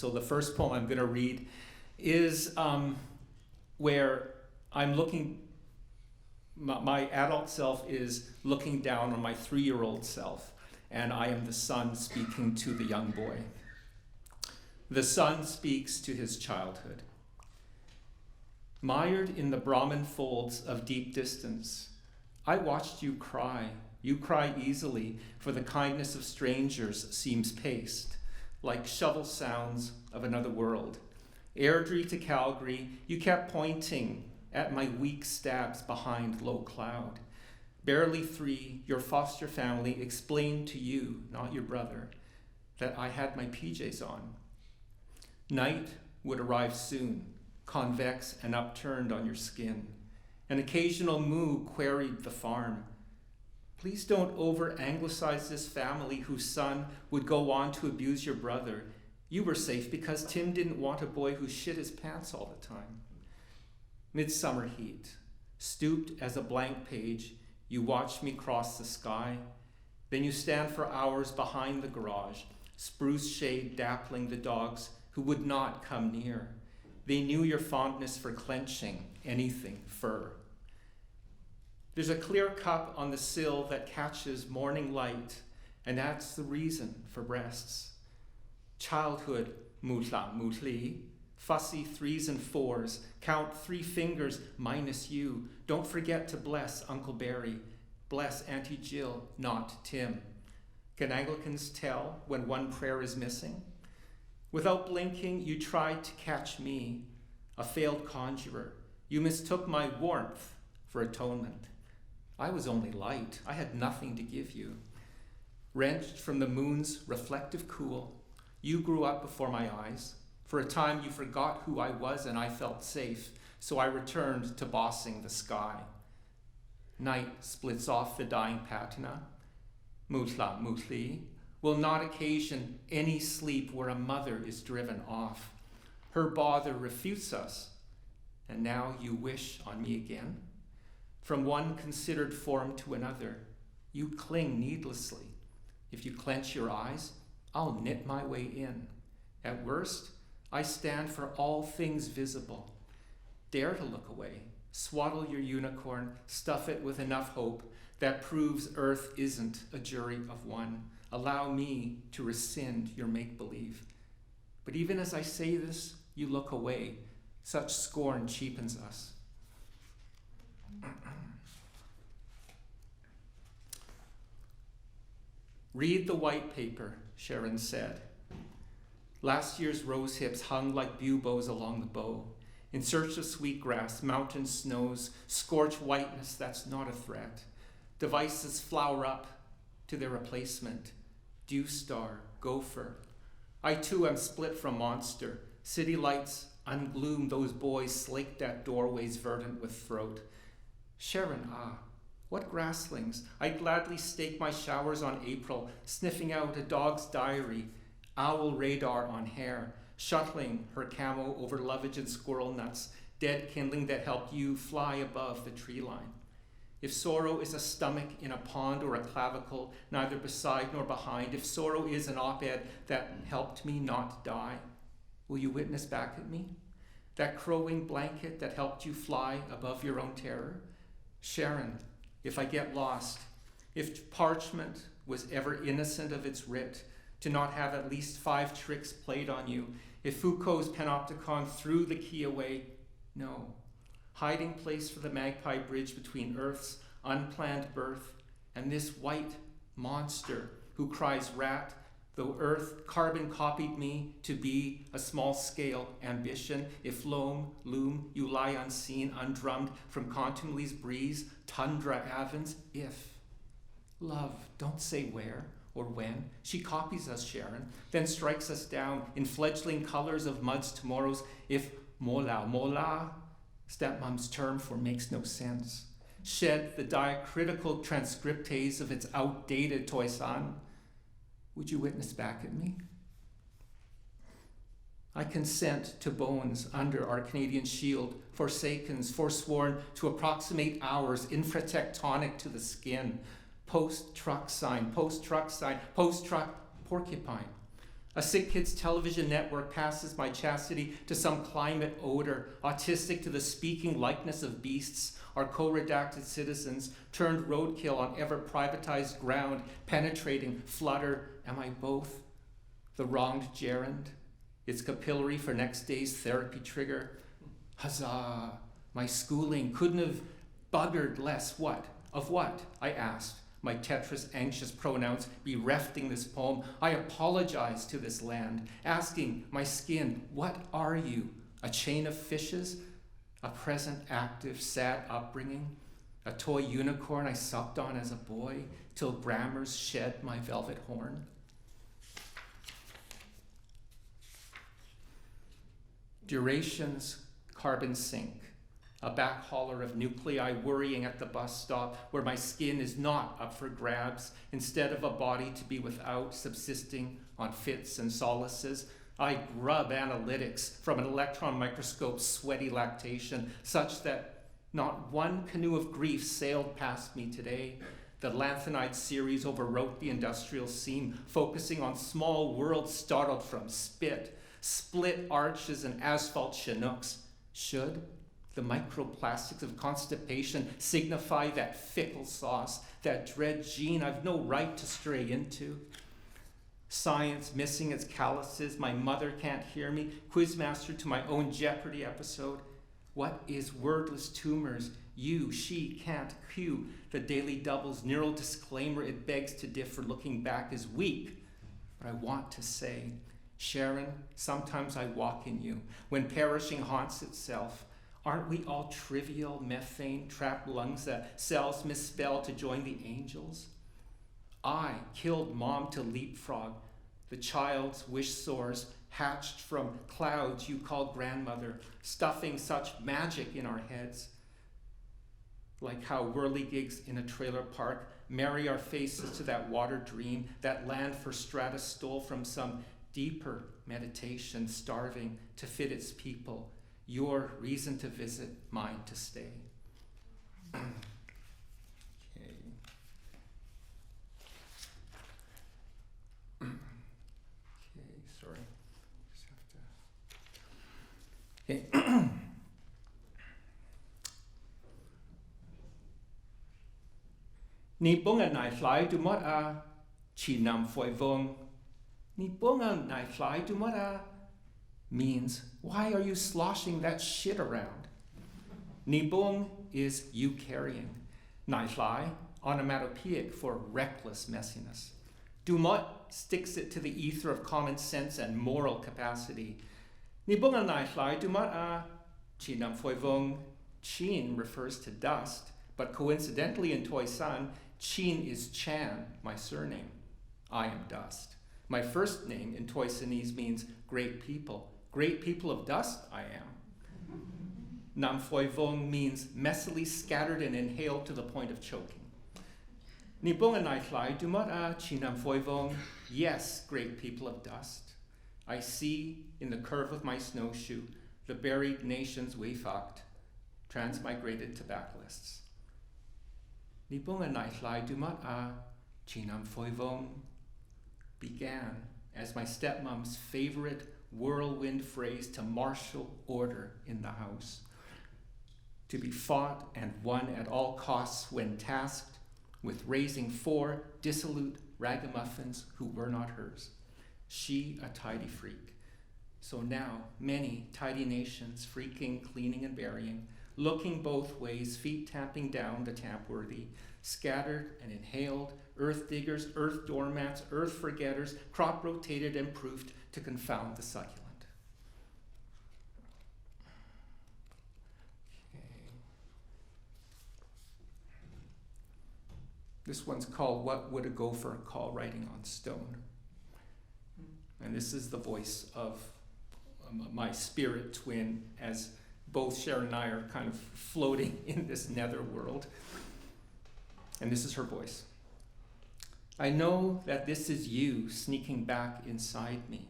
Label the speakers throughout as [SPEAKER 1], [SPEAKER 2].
[SPEAKER 1] So the first poem I'm going to read is where I'm looking, my adult self is looking down on my 3-year-old self, and I am the son speaking to the young boy. The son speaks to his childhood. Mired in the Brahmin folds of deep distance, I watched you cry. You cry easily, for the kindness of strangers seems paced, like shovel sounds of another world. Airdrie to Calgary, you kept pointing at my weak stabs behind low cloud. Barely 3, your foster family explained to you, not your brother, that I had my PJs on. Night would arrive soon, convex and upturned on your skin. An occasional moo queried the farm. Please don't over-anglicize this family whose son would go on to abuse your brother. You were safe because Tim didn't want a boy who shit his pants all the time. Midsummer heat, stooped as a blank page, you watch me cross the sky. Then you stand for hours behind the garage, spruce shade dappling the dogs who would not come near. They knew your fondness for clenching anything fur. There's a clear cup on the sill that catches morning light, and that's the reason for breasts. Childhood, mutla, mutli, fussy 3s and 4s, count 3 fingers minus you. Don't forget to bless Uncle Barry, bless Auntie Jill, not Tim. Can Anglicans tell when one prayer is missing? Without blinking, you tried to catch me, a failed conjurer. You mistook my warmth for atonement. I was only light. I had nothing to give you. Wrenched from the moon's reflective cool, you grew up before my eyes. For a time, you forgot who I was and I felt safe, so I returned to bossing the sky. Night splits off the dying patina. Mutla, mutli, will not occasion any sleep where a mother is driven off. Her bother refutes us, and now you wish on me again? From one considered form to another, you cling needlessly. If you clench your eyes, I'll knit my way in. At worst, I stand for all things visible. Dare to look away. Swaddle your unicorn, stuff it with enough hope that proves Earth isn't a jury of one. Allow me to rescind your make-believe. But even as I say this, you look away. Such scorn cheapens us. Read the white paper, Sharon said. Last year's rose hips hung like buboes along the bow. In search of sweetgrass, mountain snows, scorch whiteness that's not a threat. Devices flower up to their replacement. Dew star, gopher. I too am split from monster. City lights ungloom those boys slaked at doorways verdant with throat. Sharon, what grasslings. I'd gladly stake my showers on April, sniffing out a dog's diary, owl radar on hair, shuttling her camo over lovage and squirrel nuts, dead kindling that helped you fly above the tree line. If sorrow is a stomach in a pond or a clavicle, neither beside nor behind, if sorrow is an op-ed that helped me not die, will you witness back at me? That crowing blanket that helped you fly above your own terror? Sharon, if I get lost, if parchment was ever innocent of its writ, to not have at least 5 tricks played on you, if Foucault's panopticon threw the key away, no. Hiding place for the magpie bridge between Earth's unplanned birth and this white monster who cries rat, though Earth carbon copied me to be a small-scale ambition. If loam, you lie unseen, undrummed from contumely's breeze, tundra avens, if. Love, don't say where or when. She copies us, Sharon, then strikes us down in fledgling colors of mud's tomorrows. If mola, stepmom's term for makes no sense. Shed the diacritical transcriptase of its outdated toisan. Would you witness back at me? I consent to bones under our Canadian shield, forsakens, forsworn to approximate hours, infratectonic to the skin. Post-truck sign, post-truck porcupine. A sick kid's television network passes my chastity to some climate odor, autistic to the speaking likeness of beasts, our co-redacted citizens, turned roadkill on ever-privatized ground, penetrating, flutter. Am I both? The wronged gerund, its capillary for next day's therapy trigger. Huzzah! My schooling couldn't have buggered less. What? Of what? I asked, my Tetris anxious pronouns berefting this poem. I apologize to this land, asking my skin, what are you? A chain of fishes? A present, active, sad upbringing? A toy unicorn I sucked on as a boy till grammars shed my velvet horn? Duration's carbon sink, a back hauler of nuclei worrying at the bus stop where my skin is not up for grabs, instead of a body to be without, subsisting on fits and solaces. I grub analytics from an electron microscope's sweaty lactation, such that not one canoe of grief sailed past me today. The lanthanide series overwrote the industrial seam, focusing on small worlds startled from spit, split arches and asphalt chinooks. Should the microplastics of constipation signify that fickle sauce, that dread gene I've no right to stray into? Science missing its calluses, my mother can't hear me, quizmaster to my own Jeopardy episode. What is wordless tumors? You, she can't cue. The Daily Double's neural disclaimer, it begs to differ, looking back is weak. But I want to say, Sharon, sometimes I walk in you. When perishing haunts itself, aren't we all trivial methane trapped lungs that cells misspell to join the angels? I killed mom to leapfrog. The child's wish soars hatched from clouds you call grandmother, stuffing such magic in our heads. Like how whirligigs in a trailer park marry our faces to that water dream, that land for strata stole from some deeper meditation, starving to fit its people. Your reason to visit, mine to stay. Okay. Okay, sorry. Just have to. Okay. Ni bunga nai fly du mot a chi nam foi vong. Ni bunga nai fly du mot a means, why are you sloshing that shit around? Ni bung is you carrying. Nai fly, onomatopoeic for reckless messiness. Dumot sticks it to the ether of common sense and moral capacity. Ni bunga nai fly dumot a chi nam foi vong. Chin refers to dust, but coincidentally in Toy San, Chin is Chan, my surname. I am dust. My first name in Toisanese means great people. Great people of dust, I am. Nam Phoi Vong means messily scattered and inhaled to the point of choking. Ni bunga nai fly dumot a chi nam Phoi Vong. Yes, great people of dust. I see in the curve of my snowshoe the buried nations weifakt, transmigrated tobaccalists. Ni bunga nai fly dumot a chi nam Phoi Vong began as my stepmom's favorite whirlwind phrase to marshal order in the house, to be fought and won at all costs when tasked with raising 4 dissolute ragamuffins who were not hers. She a tidy freak. So now many tidy nations freaking, cleaning and burying, looking both ways, feet tamping down the tamp-worthy, scattered and inhaled, earth diggers, earth doormats, earth forgetters, crop rotated and proofed to confound the succulent. Okay. This one's called What Would a Gopher Call Writing on Stone? And this is the voice of my spirit twin, as both Sharon and I are kind of floating in this nether world. And this is her voice. I know that this is you sneaking back inside me.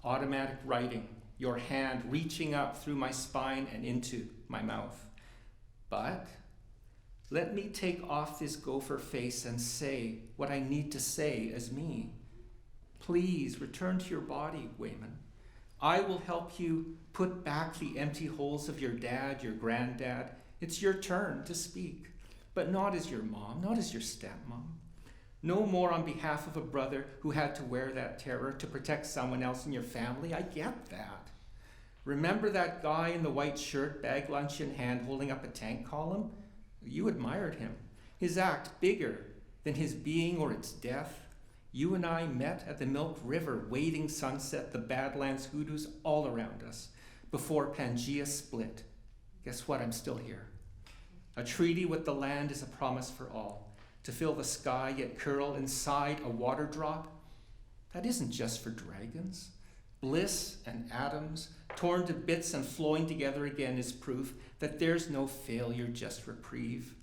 [SPEAKER 1] Automatic writing, your hand reaching up through my spine and into my mouth. But let me take off this gopher face and say what I need to say as me. Please return to your body, Weyman. I will help you put back the empty holes of your dad, your granddad. It's your turn to speak, but not as your mom, not as your stepmom. No more on behalf of a brother who had to wear that terror to protect someone else in your family. I get that. Remember that guy in the white shirt, bag lunch in hand, holding up a tank column? You admired him. His act bigger than his being or its death. You and I met at the Milk River, wading sunset, the Badlands hoodoos all around us, before Pangea split. Guess what? I'm still here. A treaty with the land is a promise for all, to fill the sky yet curl inside a water drop. That isn't just for dragons. Bliss and atoms, torn to bits and flowing together again, is proof that there's no failure, just reprieve.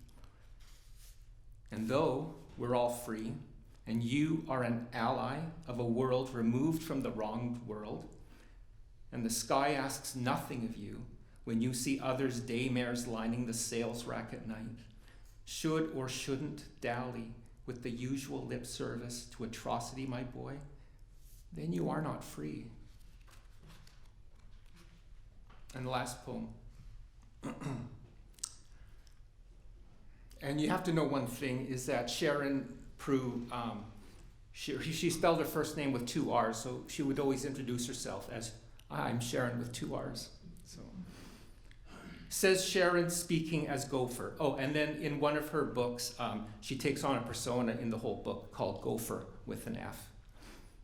[SPEAKER 1] And though we're all free, and you are an ally of a world removed from the wronged world, and the sky asks nothing of you when you see others' daymares lining the sails rack at night, should or shouldn't dally with the usual lip service to atrocity, my boy, then you are not free. And the last poem. And you have to know one thing, is that Sharon Prue, she spelled her first name with 2 R's, so she would always introduce herself as, I'm Sharon with 2 R's. So, says Sharon speaking as Gopher. Oh, and then in one of her books, she takes on a persona in the whole book called Gopher with an F.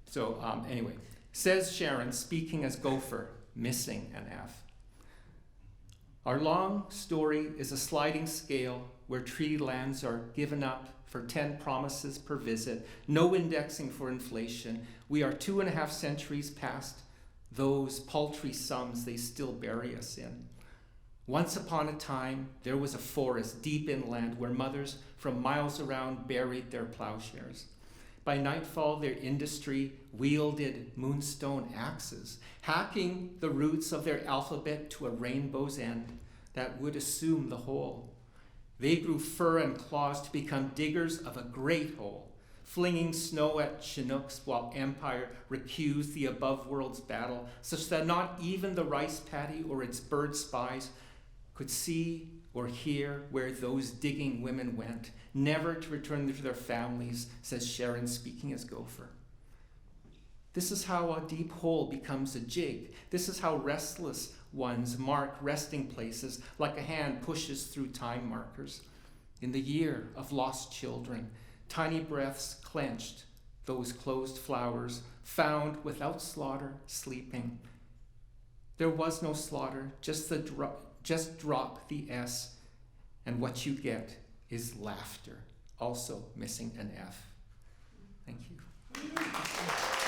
[SPEAKER 1] So anyway, says Sharon speaking as Gopher, missing an F. Our long story is a sliding scale where tree lands are given up for 10 promises per visit, no indexing for inflation. We are 2.5 centuries past those paltry sums they still bury us in. Once upon a time, there was a forest deep inland where mothers from miles around buried their plowshares. By nightfall, their industry wielded moonstone axes, hacking the roots of their alphabet to a rainbow's end that would assume the whole. They grew fur and claws to become diggers of a great hole, flinging snow at Chinooks while empire recused the above world's battle, such that not even the rice paddy or its bird spies could see or hear where those digging women went, never to return to their families, says Sharon speaking as Gopher. This is how a deep hole becomes a jig. This is how restless ones mark resting places like a hand pushes through time markers. In the year of lost children, tiny breaths clenched, those closed flowers found without slaughter, sleeping. There was no slaughter, just drop the S, and what you get is laughter, also missing an F. Thank you.